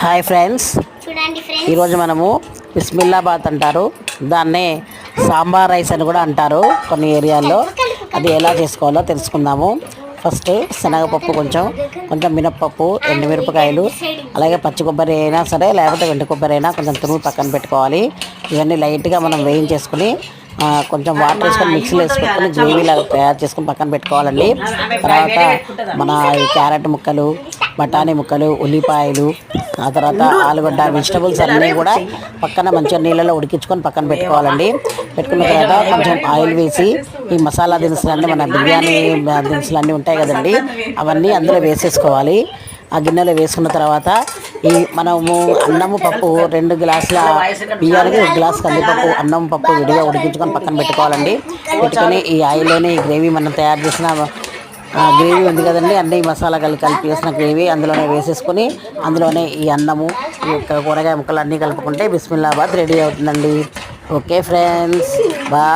Hi friends, ఈరోజు మనము బిస్మిల్లాబాద్ అంటారు, దాన్నే సాంబార్ రైస్ అని కూడా అంటారు కొన్ని ఏరియాల్లో. అది ఎలా చేసుకోవాలో తెలుసుకుందాము. ఫస్ట్ శనగపప్పు, కొంచెం మినప్పప్పు, ఎండుమిరపకాయలు, అలాగే పచ్చి కొబ్బరి అయినా సరే, లేకపోతే వెండి కొబ్బరి అయినా కొంచెం తురుము పక్కన పెట్టుకోవాలి. ఇవన్నీ లైట్గా మనం వేయించేసుకుని కొంచెం వాటర్ వేసుకొని మిక్సీలో వేసుకొని గ్రేవీలాగా తయారు చేసుకొని పక్కన పెట్టుకోవాలండి. తర్వాత మన క్యారెట్ ముక్కలు, బఠానీ ముక్కలు, ఉల్లిపాయలు, ఆ తర్వాత ఆలుగడ్డ, వెజిటబుల్స్ అన్నీ కూడా పక్కన మంచిగా నీళ్ళలో ఉడికించుకొని పక్కన పెట్టుకోవాలండి. పెట్టుకున్న తర్వాత కొంచెం ఆయిల్ వేసి ఈ మసాలా దినుసులన్నీ, మన బిర్యానీ దినుసులు అన్నీ ఉంటాయి కదండి, అవన్నీ అందులో వేసేసుకోవాలి. ఆ గిన్నెలో వేసుకున్న తర్వాత ఈ మనము అన్నము పప్పు 2 గ్లాసుల బియ్యానికి 1 గ్లాసు కందిపప్పు, అన్నం పప్పు విడిగా ఉడికించుకొని పక్కన పెట్టుకోవాలండి. పెట్టుకొని ఈ ఆయిల్లోనే ఈ గ్రేవీ మనం తయారు చేసిన గ్రేవీ ఉంది కదండి, అన్ని మసాలా కలిపి వేసిన గ్రేవీ అందులోనే వేసేసుకొని అందులోనే ఈ అన్నము, ఈ కూరగాయ ముక్కలు అన్నీ కలుపుకుంటే బిస్మిల్లాబాద్ రెడీ అవుతుందండి. Okay friends, bye.